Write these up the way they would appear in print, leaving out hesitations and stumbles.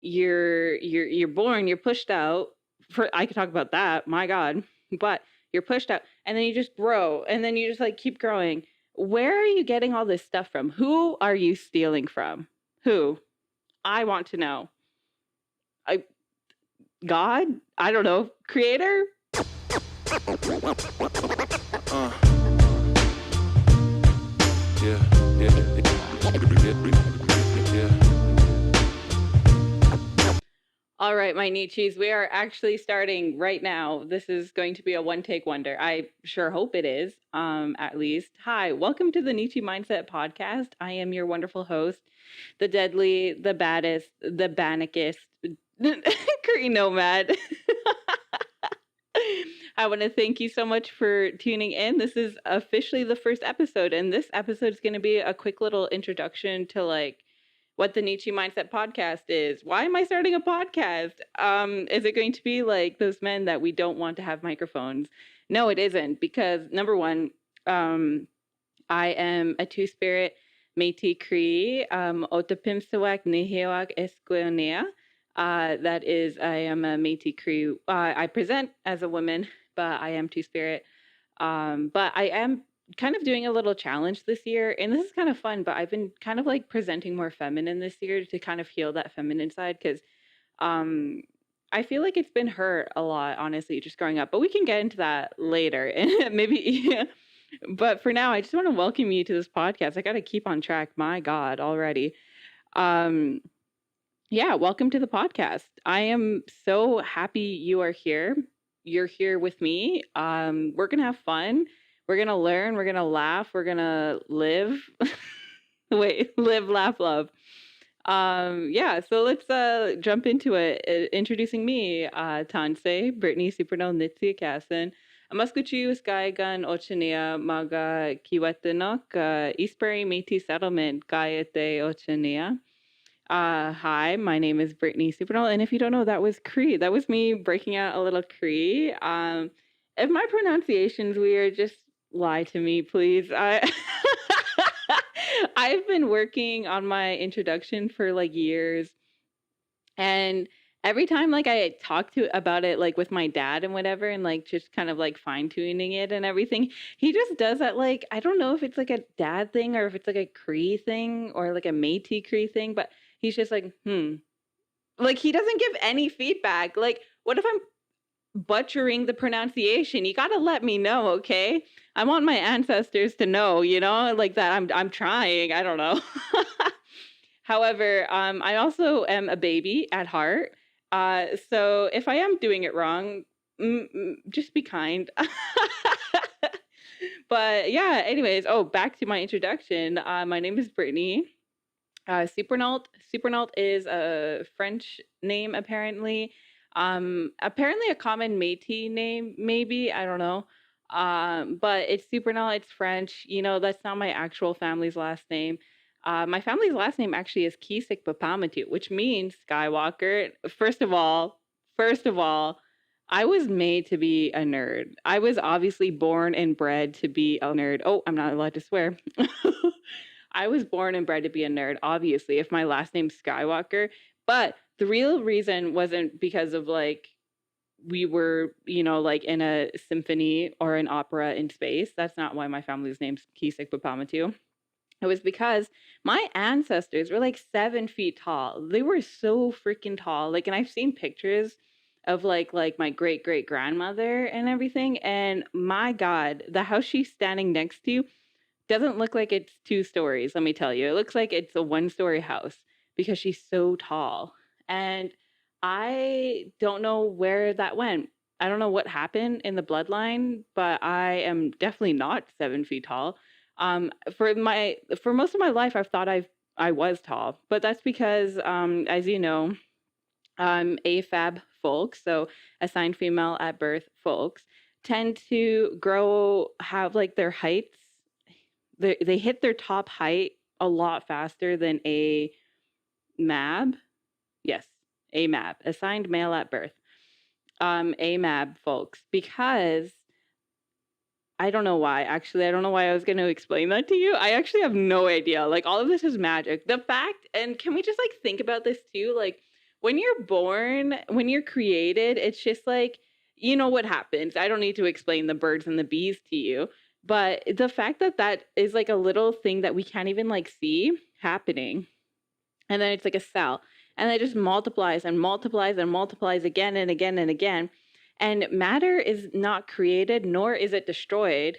You're born, you're pushed out. I could talk about that, my God. But you're pushed out and then you just grow and then you just like keep growing. Where are you getting all this stuff from? Who are you stealing from? Who? I want to know. God? I don't know. Creator? All right, my Neechies, we are actually starting right now. This is going to be a one-take wonder. I sure hope it is, at least. Hi, welcome to the Neechie Mindset Podcast. I am your wonderful host, the deadly, the baddest, the bannockest, Cree Nomad. I want to thank you so much for tuning in. This is officially the first episode, and this episode is going to be a quick little introduction to like what the Neechie Mindset Podcast is. Why am I starting a podcast? Is it going to be like those men that we don't want to have microphones? No, it isn't, because number one, I am a two-spirit Métis Cree, Otapimsawak Nihewak Esquionea. That is, I am a Métis Cree. I present as a woman, but I am two-spirit. But I am kind of doing a little challenge this year, and this is kind of fun, but I've been kind of like presenting more feminine this year to kind of heal that feminine side, because I feel like it's been hurt a lot, honestly, just growing up, but we can get into that later. And maybe but for now, I just want to welcome you to this podcast. I got to keep on track, my God, already. Yeah, welcome to the podcast. I am so happy you are here. You're here with me. We're gonna have fun. We're going to learn, we're going to laugh, we're going to live. Live, laugh, love. Yeah, so let's jump into it. Introducing me, Tanse, Brittany Supernal Nitsi Kassen. Amaskuchi Sky Gun Ochania Maga Kiwatanok, East Prairie Métis Settlement, Gayate Ochania. Hi, my name is Brittany Supernal, and if you don't know, that was Cree. That was me breaking out a little Cree. If my pronunciation's weird, just lie to me, please. I've been working on my introduction for like years, and every time like I talk to about it like with my dad and whatever, and like just kind of like fine tuning it and everything, he just does that. Like, I don't know if it's like a dad thing or if it's like a Cree thing or like a Métis Cree thing, but he's just like, like he doesn't give any feedback. Like, what if I'm butchering the pronunciation? You got to let me know, okay? I want my ancestors to know, like that I'm trying. I don't know. However, I also am a baby at heart. So if I am doing it wrong, just be kind. But yeah, anyways, back to my introduction. My name is Brittany. Supernault is a French name, apparently. Apparently a common Métis name, maybe, I don't know. But it's Supernal, it's French. That's not my actual family's last name. My family's last name actually is Kisik Papamatu, which means Skywalker. First of all, I was made to be a nerd. I was obviously born and bred to be a nerd. Oh, I'm not allowed to swear. I was born and bred to be a nerd, obviously, if my last name's Skywalker. But the real reason wasn't because of like we were, like in a symphony or an opera in space. That's not why my family's name's Kisik Papamatu. It was because my ancestors were like 7 feet tall. They were so freaking tall. Like, and I've seen pictures of like my great grandmother and everything. And my God, the house she's standing next to doesn't look like it's 2 stories. Let me tell you, it looks like it's a 1-story house because she's so tall. And I don't know where that went. I don't know what happened in the bloodline, but I am definitely not 7 feet tall. For most of my life, I've thought I was tall, but that's because, as you know, AFAB folks, so assigned female at birth folks, tend to have like their heights. They hit their top height a lot faster than a MAB. Yes, AMAB, assigned male at birth. AMAB folks, because I don't know why. Actually, I don't know why I was going to explain that to you. I actually have no idea. Like, all of this is magic. The fact, and can we just like think about this too? Like, when you're born, when you're created, it's just like, you know what happens. I don't need to explain the birds and the bees to you. But the fact that that is like a little thing that we can't even like see happening. And then it's like a cell. And then it just multiplies and multiplies and multiplies again and again and again. And matter is not created, nor is it destroyed.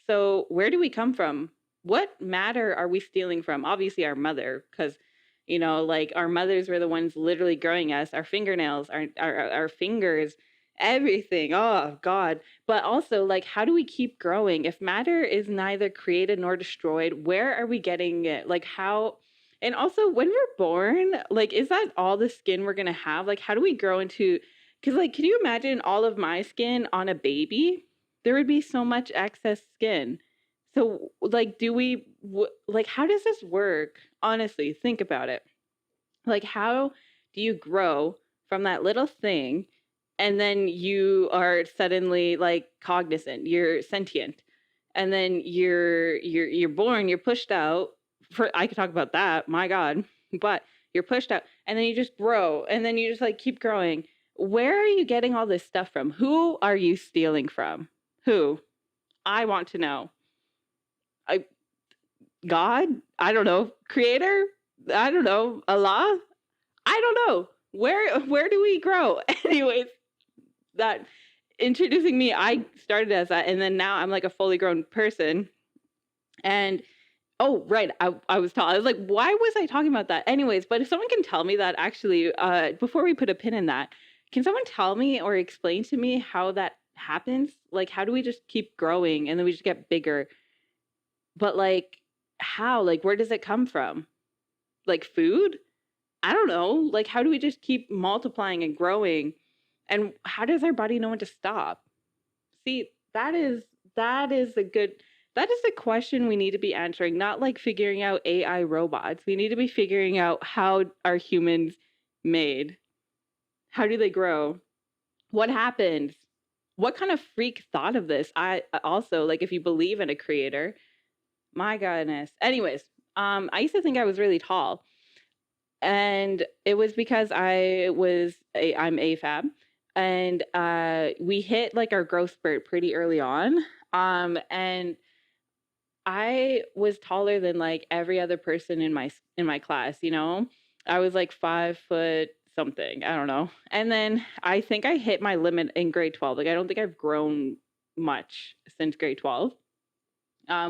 So where do we come from? What matter are we stealing from? Obviously our mother, because, you know, like our mothers were the ones literally growing us, our fingernails, our fingers, everything. Oh God. But also, like, how do we keep growing? If matter is neither created nor destroyed, where are we getting it? Like, how? And also, when we're born, like, is that all the skin we're gonna have? Like, how do we grow into? Because, like, can you imagine all of my skin on a baby? There would be so much excess skin. So, like, like, how does this work? Honestly, think about it. Like, how do you grow from that little thing and then you are suddenly like cognizant, you're sentient, and then you're born, you're pushed out. For I could talk about that, my God, but you're pushed out, and then you just grow, and then you just like keep growing. Where are you getting all this stuff from? Who are you stealing from? Who? I want to know. I God? I don't know. Creator? I don't know. Allah? I don't know. Where do we grow? Anyways, that introducing me, I started as that, and then now I'm like a fully grown person. And oh, right, I was tall. I was like, why was I talking about that? Anyways, but if someone can tell me that actually, before we put a pin in that, can someone tell me or explain to me how that happens? Like, how do we just keep growing and then we just get bigger? But like, how? Like, where does it come from? Like food? I don't know. Like, how do we just keep multiplying and growing? And how does our body know when to stop? See, that is a question we need to be answering, not like figuring out AI robots. We need to be figuring out how are humans made? How do they grow? What happens? What kind of freak thought of this? I also, like, if you believe in a creator, my goodness. Anyways, I used to think I was really tall. And it was because I'm AFAB, and we hit like our growth spurt pretty early on. And I was taller than like every other person in my class, you know. I was like 5 foot something, I don't know. And then I think I hit my limit in grade 12. Like, I don't think I've grown much since grade 12.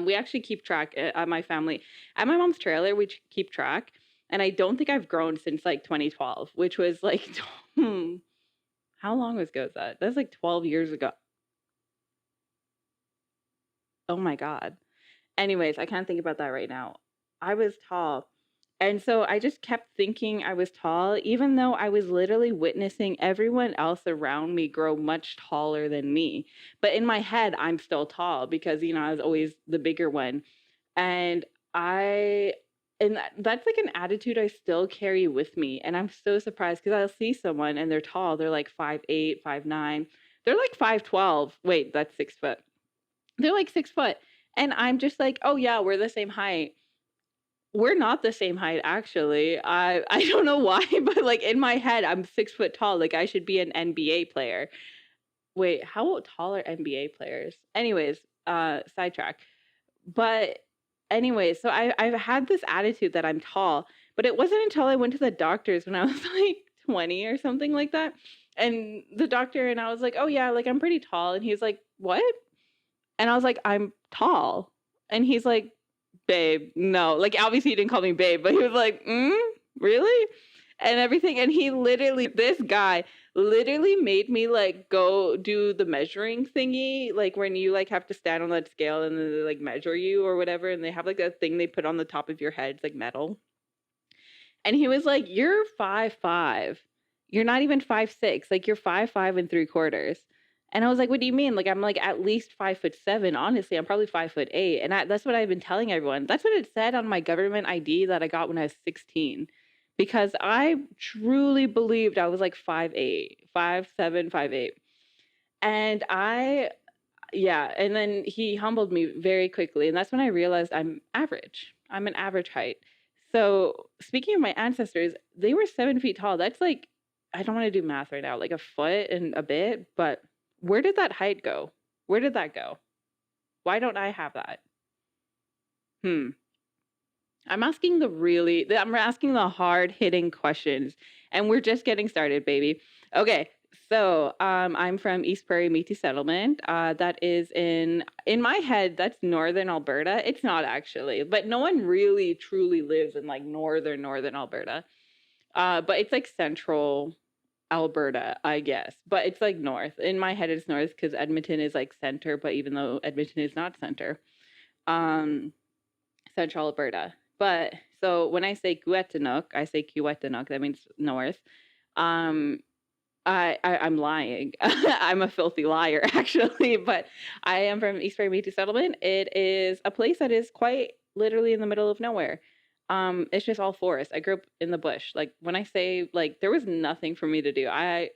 We actually keep track at my family. At my mom's trailer, we keep track. And I don't think I've grown since like 2012, which was like, how long ago is that? That's like 12 years ago. Oh my God. Anyways, I can't think about that right now. I was tall. And so I just kept thinking I was tall, even though I was literally witnessing everyone else around me grow much taller than me. But in my head, I'm still tall because, you know, I was always the bigger one. And that's like an attitude I still carry with me. And I'm so surprised because I'll see someone and they're tall. They're like 5'8", 5'9". They're like 5'12". Wait, that's 6 foot. They're like 6 foot. And I'm just like, oh yeah, we're the same height. We're not the same height, actually. I don't know why, but like in my head, I'm 6 foot tall. Like, I should be an NBA player. Wait, how tall are NBA players? Anyways, sidetrack. But anyways, so I've had this attitude that I'm tall, but it wasn't until I went to the doctors when I was like 20 or something like that. And the doctor, and I was like, oh yeah, like I'm pretty tall. And he's like, what? And I was like, I'm tall. And he's like, babe, no. Like, obviously he didn't call me babe, but he was like, really? And everything. And this guy literally made me like go do the measuring thingy, like when you like have to stand on that scale and then they like measure you or whatever, and they have like that thing they put on the top of your head, it's like metal. And he was like, you're 5'5". You're not even 5'6". Like, you're 5'5 3/4". And I was like, what do you mean? Like, I'm like at least 5'7". Honestly, I'm probably 5'8". And that's what I've been telling everyone. That's what it said on my government ID that I got when I was 16. Because I truly believed I was like 5'8", 5'7", 5'8". And Yeah, and then he humbled me very quickly, and that's when I realized I'm average. I'm an average height. So speaking of my ancestors, they were 7 feet tall. That's like, I don't want to do math right now, like a foot and a bit, but where did that height go? Where did that go? Why don't I have that? Hmm. I'm asking the hard hitting questions, and we're just getting started, baby. Okay, so I'm from East Prairie Métis Settlement. That is in my head, that's northern Alberta. It's not actually, but no one really truly lives in like northern Alberta. But it's like central Alberta, I guess. But it's like north. In my head, it's north because Edmonton is like center, but even though Edmonton is not center. Um, Central Alberta. But so when I say Guetanuk, I say Kiwetanuk. That means north. Um, I'm lying. I'm a filthy liar, actually. But I am from East Prairie Métis Settlement. It is a place that is quite literally in the middle of nowhere. It's just all forest. I grew up in the bush. Like when I say like there was nothing for me to do. I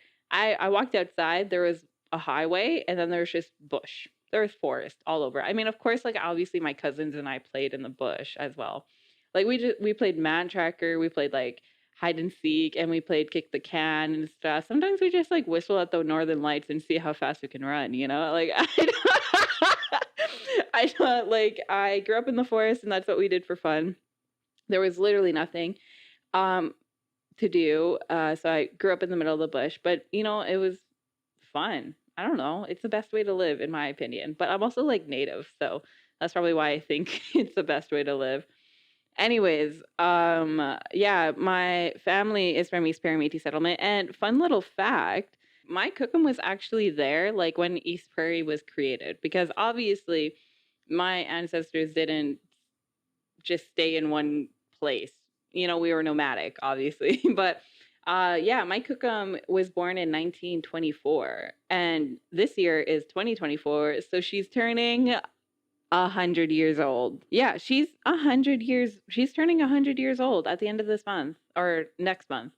walked outside. There was a highway, and then there was just bush. There was forest all over. I mean, of course, like obviously my cousins and I played in the bush as well. Like we played man tracker. We played like hide and seek, and we played kick the can and stuff. Sometimes we just like whistle at the northern lights and see how fast we can run, you know? Like I don't like I grew up in the forest and that's what we did for fun. There was literally nothing um to do. So I grew up in the middle of the bush, but you know, it was fun. I don't know. It's the best way to live in my opinion. But I'm also like native, so that's probably why I think it's the best way to live. Anyways, yeah, my family is from East Prairie Métis Settlement, and fun little fact, my cookum was actually there, like, when East Prairie was created, because obviously my ancestors didn't just stay in one place. You know, we were nomadic, obviously, but, yeah, my cookum was born in 1924, and this year is 2024, so she's turning 100 years old. Yeah, she's 100 years. She's turning 100 years old at the end of this month or next month.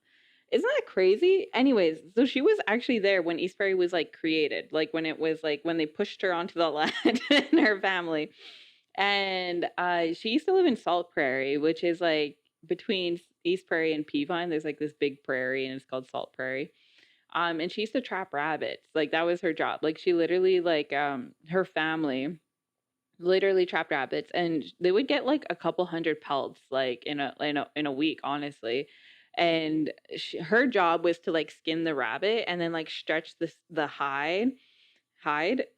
Isn't that crazy? Anyways, so she was actually there when East Prairie was like created, like when it was like when they pushed her onto the land and her family. And she used to live in Salt Prairie, which is like between East Prairie and Peavine. There's like this big prairie, and it's called Salt Prairie. And she used to trap rabbits. Like that was her job. Like she literally like her family literally trapped rabbits, and they would get like a couple hundred pelts like in a week, honestly. And her job was to like skin the rabbit and then like stretch the hide,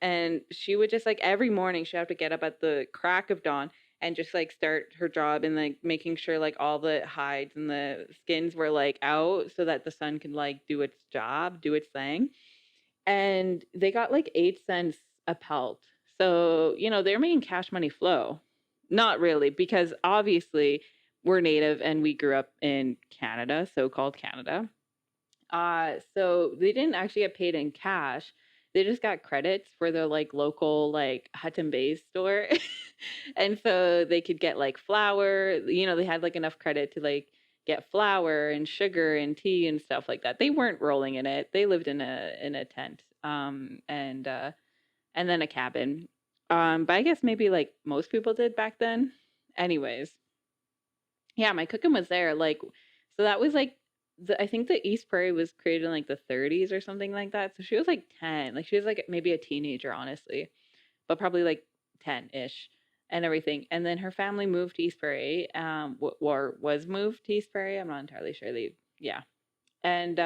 and she would just like every morning she'd have to get up at the crack of dawn and just like start her job and like making sure like all the hides and the skins were like out so that the sun could like do its job, do its thing. And they got like 8 cents a pelt. So, you know, they're making cash money flow. Not really, because obviously we're native and we grew up in Canada, so-called Canada. So they didn't actually get paid in cash. They just got credits for their like local like Hutton Bay store. And so they could get like flour, you know, they had like enough credit to like get flour and sugar and tea and stuff like that. They weren't rolling in it. They lived in a tent. And then a cabin. But I guess maybe like most people did back then. Anyways, yeah, my cooking was there. Like, so that was like I think the East Prairie was created in like the 30s or something like that. So she was like 10. Like she was like maybe a teenager, honestly, but probably like 10-ish and everything. And then her family moved to East Prairie, or was moved to East Prairie. I'm not entirely sure. Yeah. And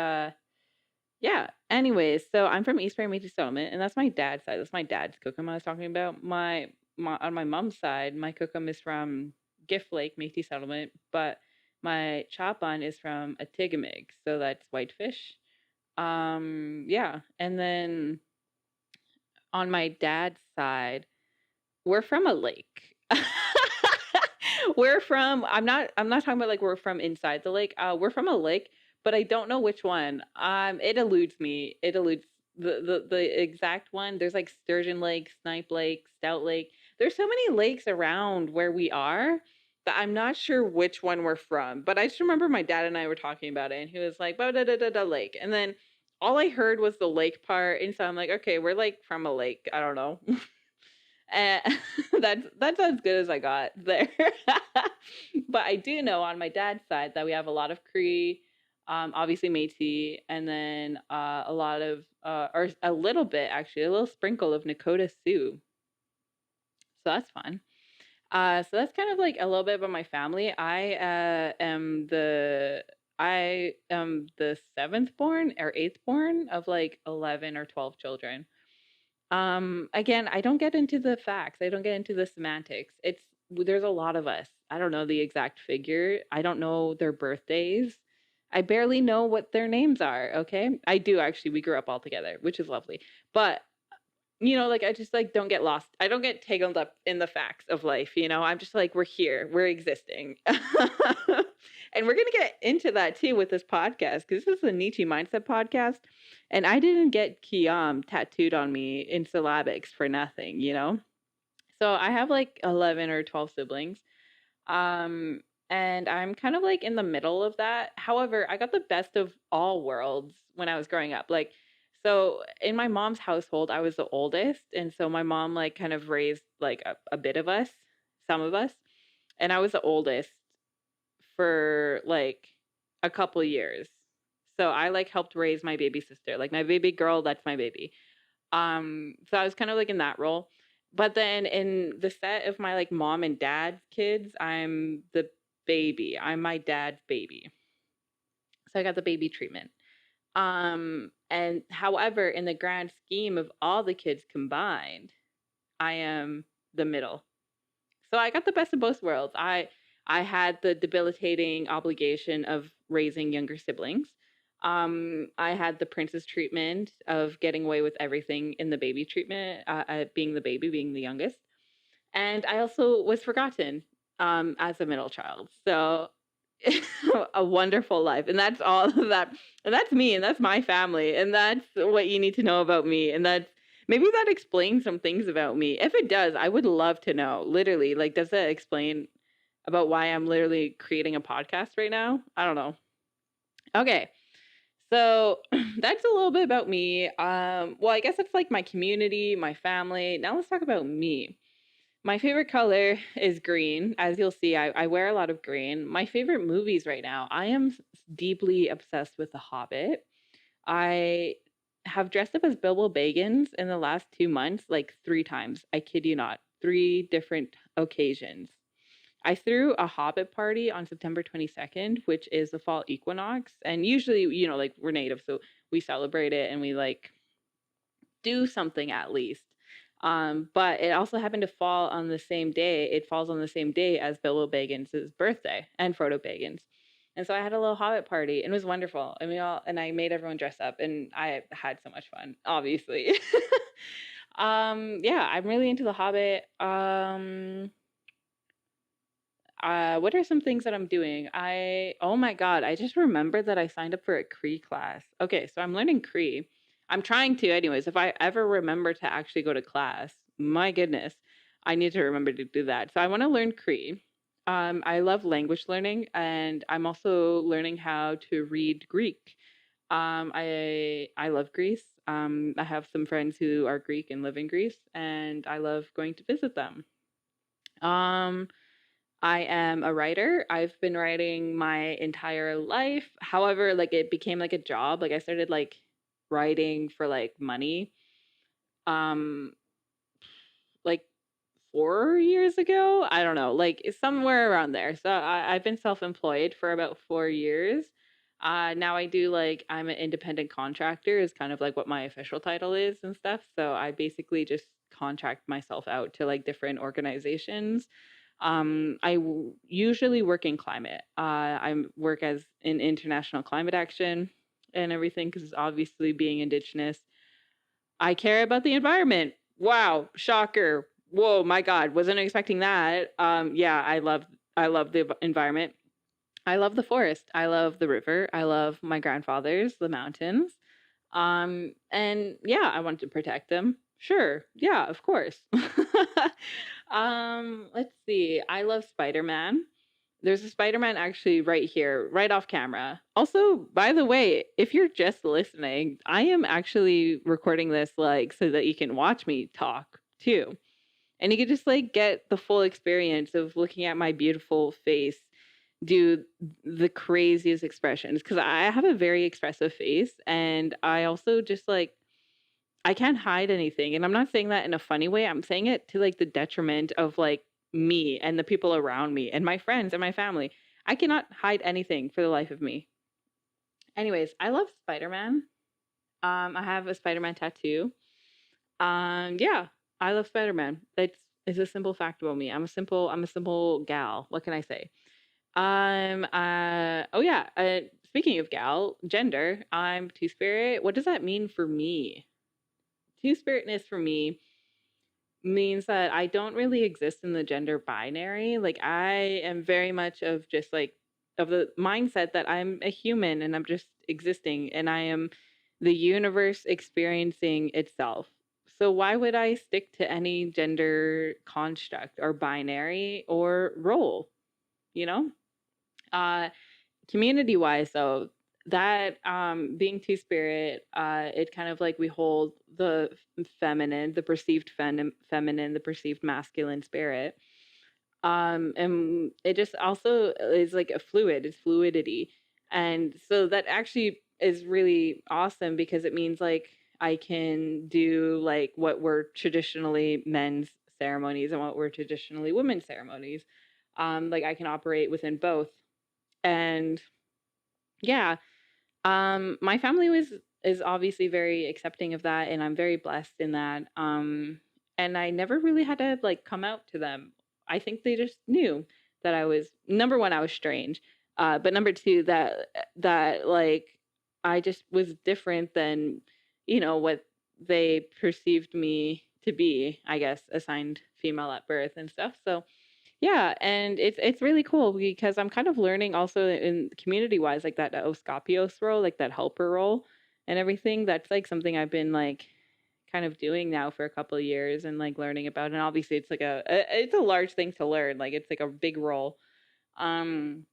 yeah. Anyways, so I'm from East Prairie Métis Settlement, and that's my dad's side. That's my dad's cookum I was talking about. My on my mom's side, my cookum is from Gift Lake Métis Settlement, but my chapon is from Atigamig, so that's Whitefish. Yeah, and then on my dad's side, we're from a lake. We're from I'm not talking about like we're from inside the lake. We're from a lake, but I don't know which one. It eludes me. It eludes the exact one. There's like Sturgeon Lake, Snipe Lake, Stout Lake. There's so many lakes around where we are that I'm not sure which one we're from. But I just remember my dad and I were talking about it, and he was like, "Bah, da da da da lake," and then all I heard was the lake part, and so I'm like, okay, we're like from a lake. I don't know. And that's as good as I got there. But I do know on my dad's side that we have a lot of Cree, obviously Métis, and then a lot of or a little bit actually, a little sprinkle of Nakota Sioux. So that's fun. So that's kind of like a little bit about my family. I am the seventh born or eighth born of like 11 or 12 children. Again, I don't get into the facts. I don't get into the semantics. There's a lot of us. I don't know the exact figure. I don't know their birthdays. I barely know what their names are, okay? I do actually. We grew up all together, which is lovely. But like I just like don't get lost. I don't get tangled up in the facts of life, I'm just like we're here, we're existing. And we're going to get into that too with this podcast because this is the Neechie Mindset Podcast. And I didn't get Kiyam tattooed on me in syllabics for nothing, So I have like 11 or 12 siblings. And I'm kind of like in the middle of that. However, I got the best of all worlds when I was growing up. Like, so in my mom's household, I was the oldest. And so my mom like kind of raised like a bit of us, some of us. And I was the oldest for like a couple years. So I like helped raise my baby sister, like my baby girl, that's my baby. So I was kind of like in that role. But then in the set of my like mom and dad's kids, I'm the baby. I'm my dad's baby. So I got the baby treatment. And however, in the grand scheme of all the kids combined, I am the middle. So I got the best of both worlds. I had the debilitating obligation of raising younger siblings. I had the princess treatment of getting away with everything in the baby treatment, being the baby, being the youngest. And I also was forgotten as a middle child. So a wonderful life. And that's all of that. And that's me. And that's my family. And that's what you need to know about me. And maybe that explains some things about me. If it does, I would love to know. Literally, like, does that explain about why I'm literally creating a podcast right now? I don't know. Okay. So that's a little bit about me. Well, I guess it's like my community, my family. Now let's talk about me. My favorite color is green. As you'll see, I wear a lot of green. My favorite movies right now, I am deeply obsessed with The Hobbit. I have dressed up as Bilbo Baggins in the last 2 months, like 3 times. I kid you not, 3 different occasions. I threw a Hobbit party on September 22nd, which is the fall equinox. And usually, like we're native, so we celebrate it and we like do something at least. But it also happened to fall on the same day. It falls on the same day as Bilbo Baggins' birthday and Frodo Baggins. And so I had a little Hobbit party and it was wonderful. And I made everyone dress up and I had so much fun, obviously. Yeah, I'm really into The Hobbit. What are some things that I'm doing? Oh my God, I just remembered that I signed up for a Cree class. Okay, so I'm learning Cree. I'm trying to anyways. If I ever remember to actually go to class, my goodness, I need to remember to do that. So I want to learn Cree. I love language learning and I'm also learning how to read Greek. I love Greece. I have some friends who are Greek and live in Greece and I love going to visit them. I am a writer. I've been writing my entire life. However, like it became like a job. Like I started like writing for like money. Like 4 years ago. I don't know, like somewhere around there. So I've been self-employed for about 4 years. Now I do like I'm an independent contractor is kind of like what my official title is and stuff. So I basically just contract myself out to like different organizations. Usually work in climate. I work as in international climate action and everything because obviously being Indigenous, I care about the environment. Wow, shocker. Whoa, my God, wasn't expecting that. Yeah, I love the environment. I love the forest. I love the river. I love my grandfathers, the mountains. And yeah, I want to protect them. Sure. Yeah, of course. Let's see. I love Spider-Man. There's a Spider-Man actually right here, right off camera. Also, by the way, if you're just listening, I am actually recording this like so that you can watch me talk too. And you could just like get the full experience of looking at my beautiful face do the craziest expressions because I have a very expressive face and I also just like I can't hide anything. And I'm not saying that in a funny way. I'm saying it to like the detriment of like me and the people around me and my friends and my family. I cannot hide anything for the life of me. Anyways, I love Spider-Man. I have a Spider-Man tattoo. Yeah, I love Spider-Man. It's a simple fact about me. I'm a simple gal. What can I say? Oh yeah, speaking of gal, gender, I'm two-spirit. What does that mean for me? Two-spiritness for me means that I don't really exist in the gender binary. Like I am very much of just like of the mindset that I'm a human and I'm just existing and I am the universe experiencing itself. So why would I stick to any gender construct or binary or role, you know? Uh community wise though, that being two spirit, it kind of like we hold the feminine, the perceived feminine, the perceived masculine spirit, and it just also is like a fluid, it's fluidity. And so that actually is really awesome because it means like I can do like what were traditionally men's ceremonies and what were traditionally women's ceremonies. Like I can operate within both. And yeah, my family was is obviously very accepting of that, and I'm very blessed in that. And I never really had to like come out to them. I think they just knew that I was number one, I was strange. But number two, that like I just was different than, what they perceived me to be, I guess, assigned female at birth and stuff. So yeah, and it's really cool because I'm kind of learning also in community wise, like that Oscapios role, like that helper role and everything. That's like something I've been like kind of doing now for a couple of years and like learning about. And obviously it's like it's a large thing to learn. Like it's like a big role. Um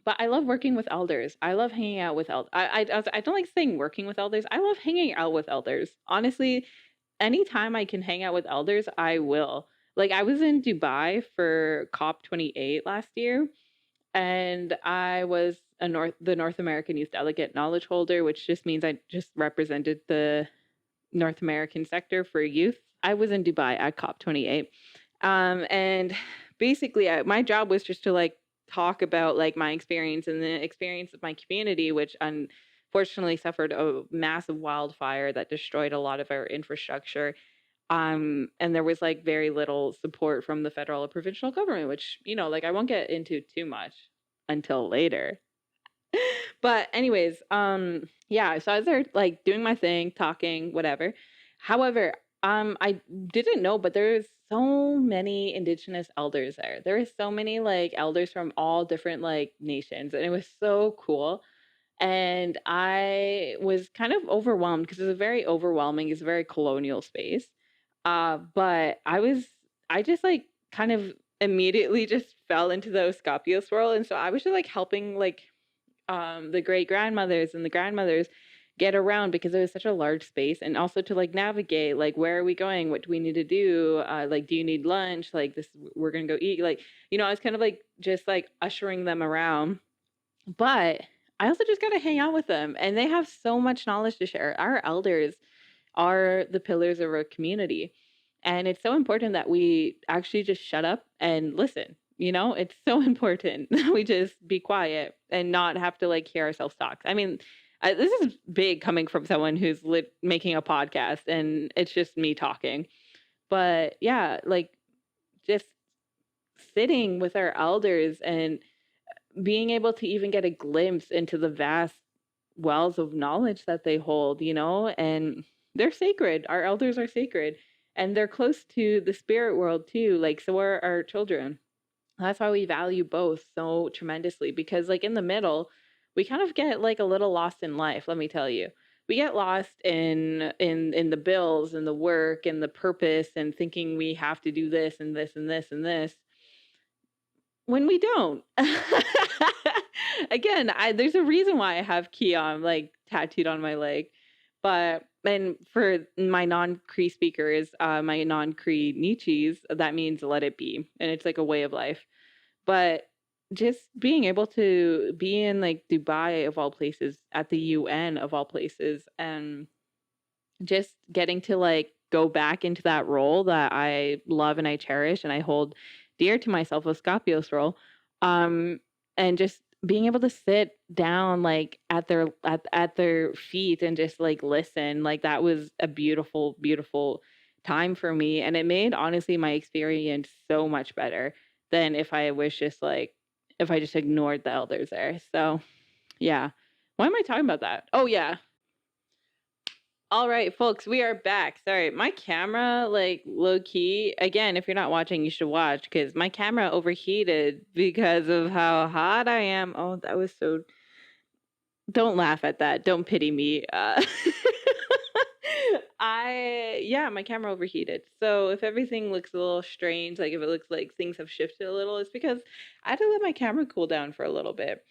but I love working with elders. I love hanging out with elders. I don't like saying working with elders. I love hanging out with elders. Honestly, anytime I can hang out with elders, I will. Like I was in Dubai for COP28 last year, and I was the North American Youth Delegate Knowledge Holder, which just means I just represented the North American sector for youth. I was in Dubai at COP28, and basically, my job was just to like talk about like my experience and the experience of my community, which unfortunately suffered a massive wildfire that destroyed a lot of our infrastructure. And there was like very little support from the federal or provincial government, which, like I won't get into too much until later. But anyways, yeah, so I was there like doing my thing, talking, whatever. However, I didn't know, but there's so many indigenous elders there. There is so many like elders from all different like nations, and it was so cool. And I was kind of overwhelmed because it's a very overwhelming, it's a very colonial space. But I just like kind of immediately just fell into the Scopios world. And so I was just like helping like the great grandmothers and the grandmothers get around because it was such a large space, and also to like navigate like where are we going, what do we need to do, like do you need lunch, like this we're gonna go eat, like I was kind of like just like ushering them around. But I also just got to hang out with them, and they have so much knowledge to share. Our elders are the pillars of our community, and it's so important that we actually just shut up and listen. It's so important that we just be quiet and not have to like hear ourselves talk. I mean, this is big coming from someone who's making a podcast and it's just me talking. But yeah, like just sitting with our elders and being able to even get a glimpse into the vast wells of knowledge that they hold, and they're sacred. Our elders are sacred, and they're close to the spirit world too. Like, so are our children. That's why we value both so tremendously, because like in the middle, we kind of get like a little lost in life, let me tell you. We get lost in the bills and the work and the purpose and thinking we have to do this and this and this and this. when we don't. Again, there's a reason why I have Kiam like tattooed on my leg. But and for my non-Cree speakers, my non-Cree Neechies, that means let it be. And it's like a way of life. But just being able to be in like Dubai of all places, at the UN of all places, and just getting to like go back into that role that I love and I cherish and I hold dear to myself, a Scopios role, um, and just being able to sit down like at their feet and just like listen, like that was a beautiful, beautiful time for me, and it made honestly my experience so much better than if I was just like if I just ignored the elders there. So yeah, why am I talking about that? Oh yeah, all right, folks, we are back. Sorry, my camera, like low key, again, if you're not watching, you should watch because my camera overheated because of how hot I am. Oh, that was so. Don't laugh at that. Don't pity me. Yeah, my camera overheated. So if everything looks a little strange, like if it looks like things have shifted a little, it's because I had to let my camera cool down for a little bit.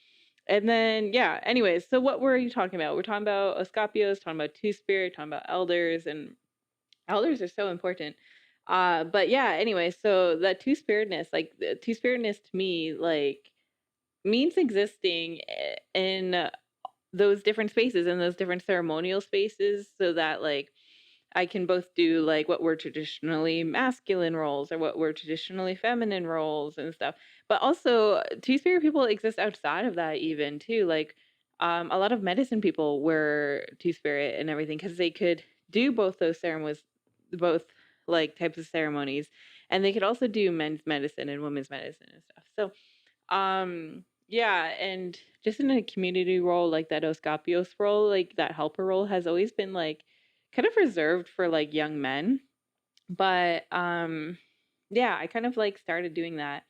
And then, yeah, anyways, so what were you talking about? We're talking about Escapios, talking about Two Spirit, talking about elders, and elders are so important. But yeah, anyway, so that two spiritness, like the two spiritness to me, like means existing in those different spaces, in those different ceremonial spaces, so that like I can both do like what were traditionally masculine roles or what were traditionally feminine roles and stuff. But also, two spirit people exist outside of that, even too. Like, a lot of medicine people were two spirit and everything because they could do both those ceremonies, both like types of ceremonies, and they could also do men's medicine and women's medicine and stuff. So, yeah, and just in a community role like that Oscapios role, like that helper role has always been like kind of reserved for like young men. But yeah, I kind of like started doing that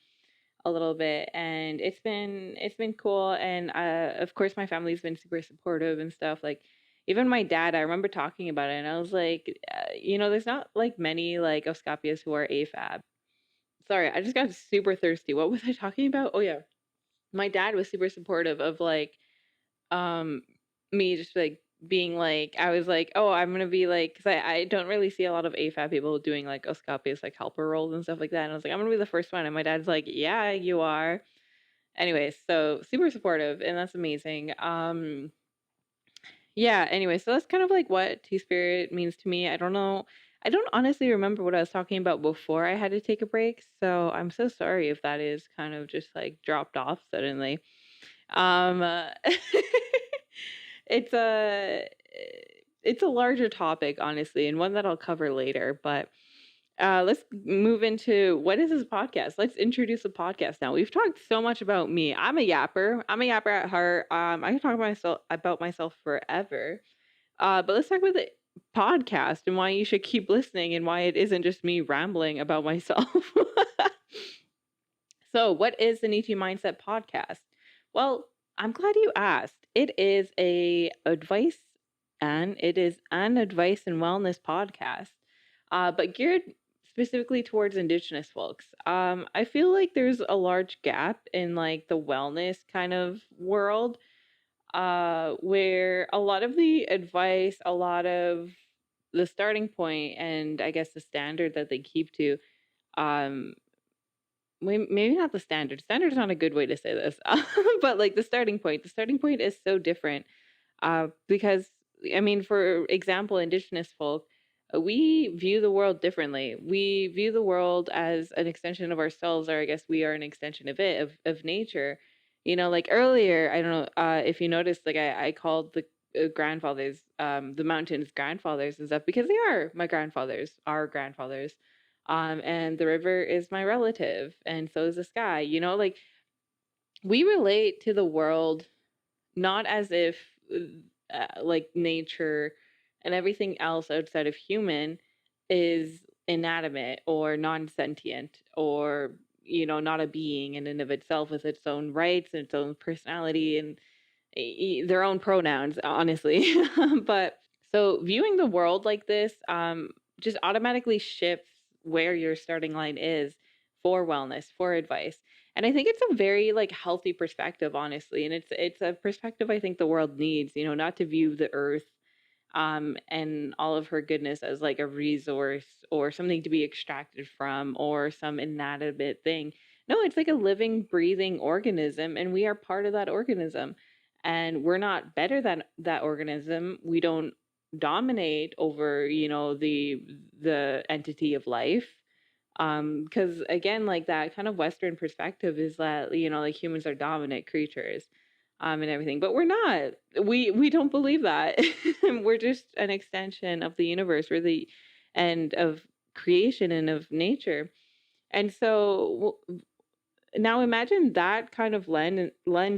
a little bit, and it's been cool. And of course my family's been super supportive and stuff. Like even my dad, I remember talking about it and I was like, there's not like many like Oscapios who are AFAB. Sorry, I just got super thirsty. What was I talking about? Oh yeah, my dad was super supportive of like um me just like being like, I was like, oh, I'm gonna be like, because I don't really see a lot of AFAB people doing like Oscapios like helper roles and stuff like that, and I was like, I'm gonna be the first one, and my dad's like, yeah, you are. Anyways, so super supportive, and that's amazing. Yeah, anyway, so that's kind of like what Two Spirit means to me. I don't know, I don't honestly remember what I was talking about before I had to take a break, so I'm so sorry if that is kind of just like dropped off suddenly. Um, it's a it's a larger topic, honestly, and one that I'll cover later. But let's move into what is this podcast. Let's introduce the podcast now. We've talked so much about me. I'm a yapper. I'm a yapper at heart. I can talk about myself forever. But let's talk about the podcast and why you should keep listening and why it isn't just me rambling about myself. So, what is the Neechie Mindset Podcast? Well, I'm glad you asked. It is an advice and wellness podcast, but geared specifically towards Indigenous folks. I feel like there's a large gap in like the wellness kind of world, where a lot of the advice, a lot of the starting point, and I guess the standard that they keep to, um, maybe not the standard. Standard is not a good way to say this, but like the starting point. The starting point is so different, because I mean, for example, Indigenous folk, we view the world differently. We view the world as an extension of ourselves, or I guess we are an extension of it, of nature. Like earlier, I don't know if you noticed, like I called the grandfathers, the mountains grandfathers and stuff because they are my grandfathers, our grandfathers. And the river is my relative, and so is the sky. Like we relate to the world not as if like nature and everything else outside of human is inanimate or non-sentient or not a being in and of itself with its own rights and its own personality and their own pronouns, honestly. But so viewing the world like this just automatically shifts where your starting line is for wellness, for advice. And I think it's a very like healthy perspective, honestly. And it's a perspective I think the world needs, not to view the earth and all of her goodness as like a resource or something to be extracted from or some inanimate thing. No, it's like a living, breathing organism, and we are part of that organism. And we're not better than that organism. We don't dominate over, the entity of life. Because again, like that kind of Western perspective is that, like humans are dominant creatures and everything, but we're not. We don't believe that. We're just an extension of the universe. We're the end of creation and of nature. And so now imagine that kind of lens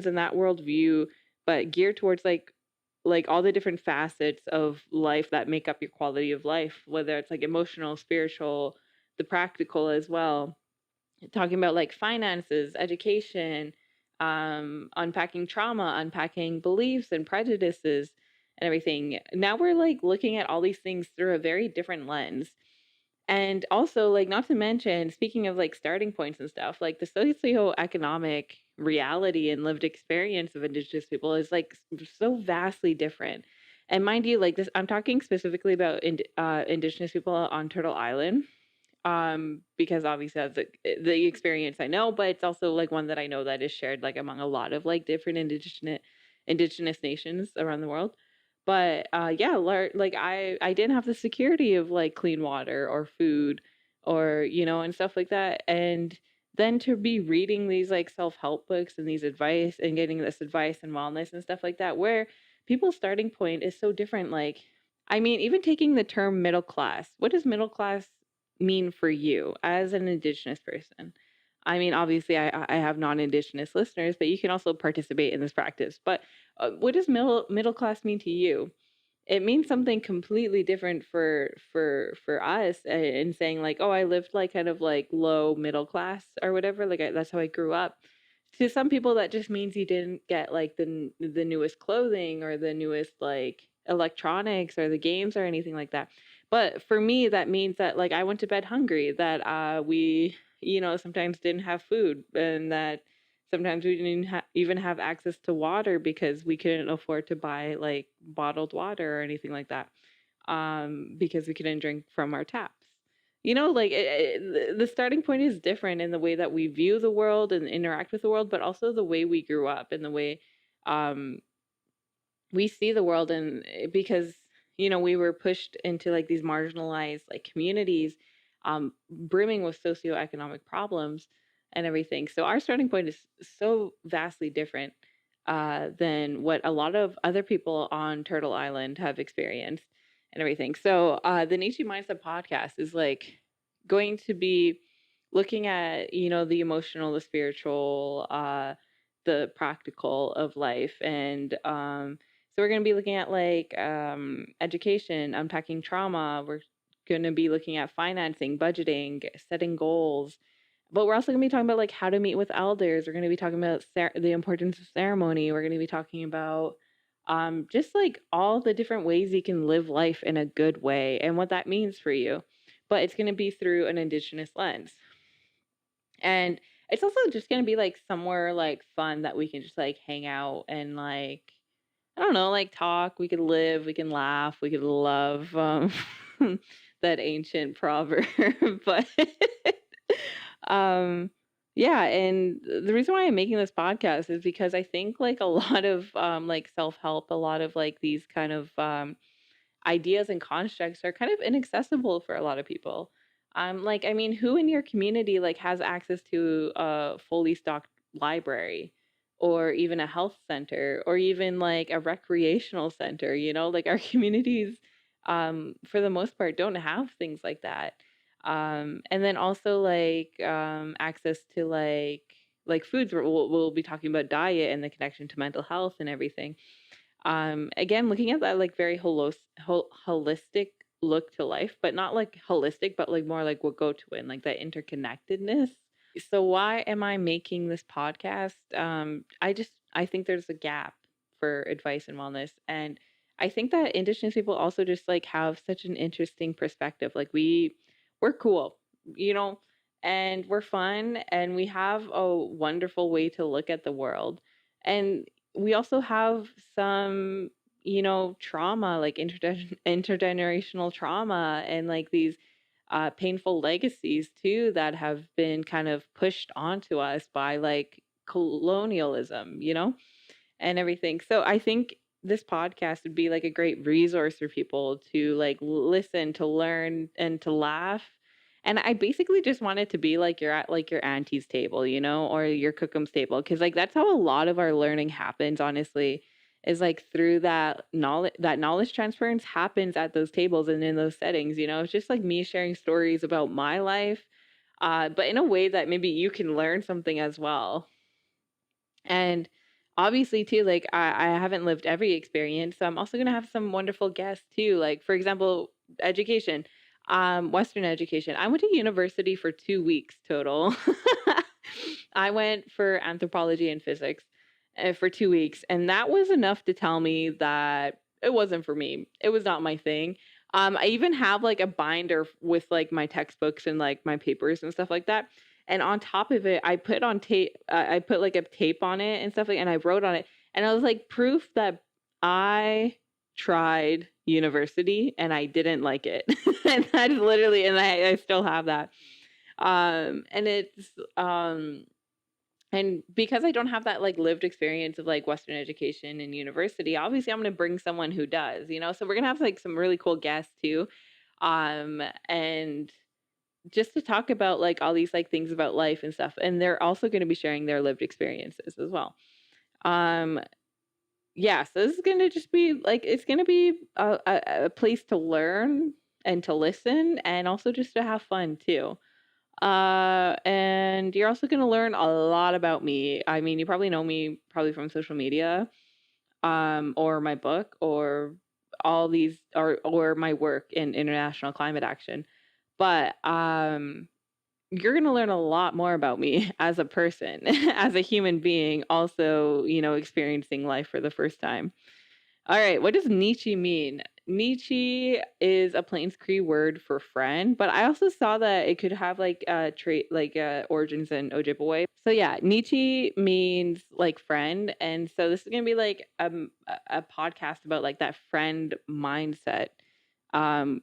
and that worldview, but geared towards like all the different facets of life that make up your quality of life, whether it's like emotional, spiritual, the practical as well, talking about like finances, education, unpacking trauma, unpacking beliefs and prejudices and everything. Now we're like looking at all these things through a very different lens. And also, like, not to mention, speaking of like starting points and stuff, like the socioeconomic reality and lived experience of Indigenous people is like so vastly different. And mind you, like this, I'm talking specifically about Indigenous people on Turtle Island, because obviously that's the experience I know, but it's also like one that I know that is shared like among a lot of like different indigenous nations around the world. But yeah, like I didn't have the security of like clean water or food or and stuff like that. And then to be reading these like self-help books and these advice and getting this advice and wellness and stuff like that, where people's starting point is so different. Like, I mean, even taking the term middle class, what does middle class mean for you as an Indigenous person? I mean, obviously, I have non-Indigenous listeners, but you can also participate in this practice. But what does middle class mean to you? It means something completely different for us, in saying like, oh, I lived like kind of like low middle class or whatever. Like that's how I grew up. To some people, that just means you didn't get like the newest clothing or the newest like electronics or the games or anything like that. But for me, that means that like I went to bed hungry, that we sometimes didn't have food, and that sometimes we didn't even have access to water because we couldn't afford to buy like bottled water or anything like that, because we couldn't drink from our taps. Like the starting point is different in the way that we view the world and interact with the world, but also the way we grew up and the way um, we see the world. And because we were pushed into like these marginalized like communities, brimming with socioeconomic problems and everything. So our starting point is so vastly different than what a lot of other people on Turtle Island have experienced and everything. So the Neechie Mindset podcast is like going to be looking at the emotional, the spiritual, the practical of life. And so we're going to be looking at like education, unpacking trauma. We're going to be looking at financing, budgeting, setting goals. But we're also going to be talking about like how to meet with elders. We're going to be talking about the importance of ceremony. We're going to be talking about just like all the different ways you can live life in a good way and what that means for you. But it's going to be through an Indigenous lens. And it's also just going to be like somewhere like fun that we can just like hang out and like, I don't know, like talk. We could live, we can laugh, we could love that ancient proverb. But um yeah, and the reason why I'm making this podcast is because I think like a lot of like self-help, a lot of like these kind of ideas and constructs are kind of inaccessible for a lot of people. Like, I mean, who in your community like has access to a fully stocked library or even a health center or even like a recreational center, like our communities for the most part don't have things like that. And then also like access to like foods. We'll be talking about diet and the connection to mental health and everything. Again, looking at that like very holistic look to life, but not like holistic, but like more like what go to it and like that interconnectedness. So why am I making this podcast? I think there's a gap for advice and wellness. And I think that Indigenous people also just like have such an interesting perspective. Like we're cool, you know, and we're fun, and we have a wonderful way to look at the world. And we also have some, trauma, like intergenerational trauma, and like these painful legacies too that have been kind of pushed onto us by like colonialism, and everything. So I think this podcast would be like a great resource for people to like listen, to learn, and to laugh. And I basically just want it to be like you're at like your auntie's table, or your cookum's table, because like that's how a lot of our learning happens. Honestly, is like through that knowledge. That knowledge transference happens at those tables and in those settings. It's just like me sharing stories about my life, but in a way that maybe you can learn something as well. And obviously too, like I haven't lived every experience, so I'm also gonna have some wonderful guests too. Like for example, education, Western education. I went to university for 2 weeks total. I went for anthropology and physics for 2 weeks, and that was enough to tell me that it wasn't for me. It was not my thing. I even have like a binder with like my textbooks and like my papers and stuff like that. And on top of it, I put on tape. I put like a tape on it and stuff like, and I wrote on it, and I was like proof that I tried university and I didn't like it. And that's literally, and I still have that. And it's and because I don't have that like lived experience of like Western education and university, obviously I'm going to bring someone who does, So we're going to have like some really cool guests too. And just to talk about like all these like things about life and stuff. And they're also going to be sharing their lived experiences as well. Yeah, so this is going to just be like, it's going to be a place to learn and to listen, and also just to have fun too. And you're also going to learn a lot about me. I mean, you probably know me probably from social media, or my book, or all these, or my work in international climate action. But you're going to learn a lot more about me as a person, as a human being, also, experiencing life for the first time. All right, what does Neechie mean? Neechie is a Plains Cree word for friend, but I also saw that it could have like origins in Ojibwe. So yeah, Neechie means like friend, and so this is gonna be like a podcast about like that friend mindset, um,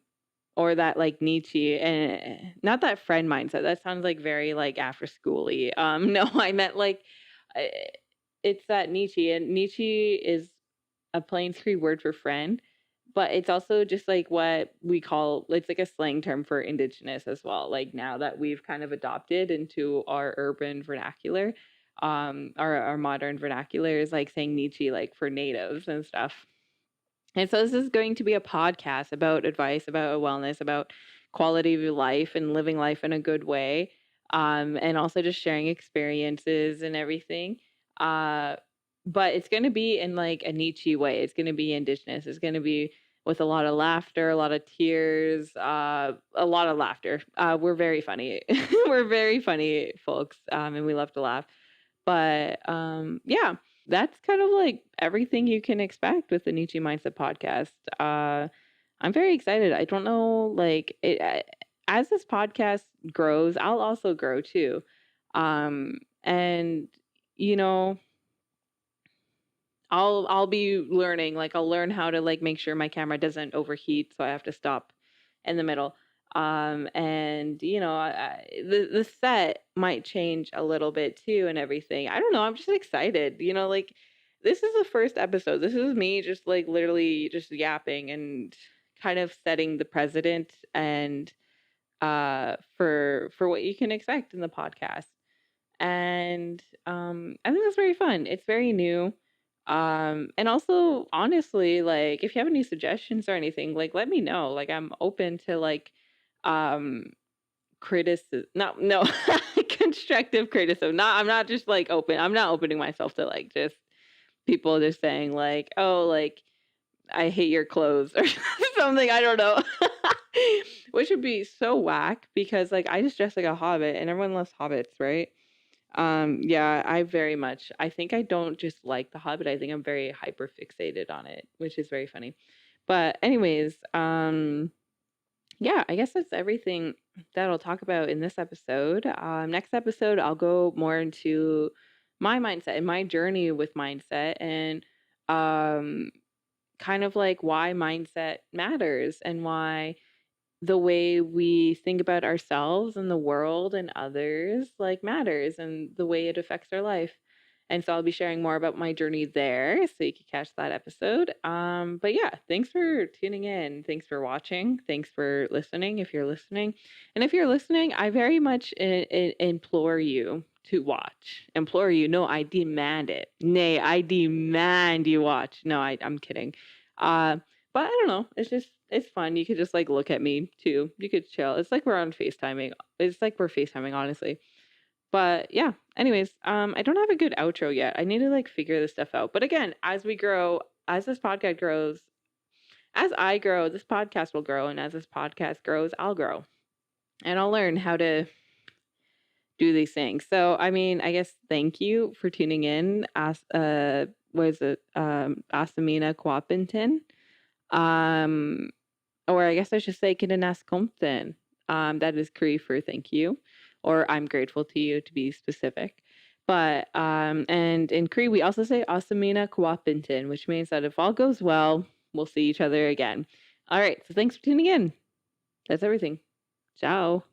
or that like Neechie, and not that friend mindset. That sounds like very like after schooly. No, I meant like uh, it's that Neechie, and Neechie is a Plains Cree word for friend, but it's also just like what we call, it's like a slang term for indigenous as well. Like now that we've kind of adopted into our urban vernacular, our modern vernacular is like saying Nietzsche, like for natives and stuff. And so this is going to be a podcast about advice, about wellness, about quality of life and living life in a good way. And also just sharing experiences and everything. Uh, but it's going to be in like a Nietzsche way. It's going to be indigenous. It's going to be with a lot of laughter, a lot of tears, a lot of laughter. We're very funny. We're very funny folks, and we love to laugh. But yeah, that's kind of like everything you can expect with the Neechie Mindset podcast. I'm very excited. I don't know, like it as this podcast grows, I'll also grow too. And you know, I'll be learning. Like I'll learn how to like make sure my camera doesn't overheat, so I have to stop in the middle. And the set might change a little bit too and everything. I don't know. I'm just excited. Like this is the first episode. This is me just like literally just yapping and kind of setting the precedent and for what you can expect in the podcast. And I think that's very fun. It's very new. And also honestly, like if you have any suggestions or anything, like let me know. Like I'm open to like um criticism, no constructive criticism. I'm not just like open. I'm not opening myself to like just people just saying like, oh, like I hate your clothes or something. I don't know. Which would be so whack because like I just dress like a hobbit and everyone loves hobbits, right? Yeah, I think I don't just like The Hobbit. I think I'm very hyper fixated on it, which is very funny. But anyways, yeah, I guess that's everything that I'll talk about in this episode. Next episode, I'll go more into my mindset and my journey with mindset and um, kind of like why mindset matters and why the way we think about ourselves and the world and others like matters and the way it affects our life. And so I'll be sharing more about my journey there so you can catch that episode. But yeah, thanks for tuning in. Thanks for watching. Thanks for listening if you're listening. And if you're listening, I very much implore you to watch. Implore you. No, I demand it. Nay, I demand you watch. No, I'm kidding. But I don't know. It's fun. You could just like look at me too. You could chill. It's like we're on FaceTiming. It's like we're FaceTiming, honestly. But yeah, anyways, I don't have a good outro yet. I need to like figure this stuff out. But again, as we grow, as this podcast grows, as I grow, this podcast will grow. And as this podcast grows, I'll grow. And I'll learn how to do these things. So, I mean, I guess thank you for tuning in. Was it Asamina Kwapinton? Or I guess I should say Kinanas Compton. That is Cree for thank you, or I'm grateful to you to be specific. But and in Cree we also say Asamina Kwapinton, which means that if all goes well, we'll see each other again. All right, so thanks for tuning in. That's everything. Ciao.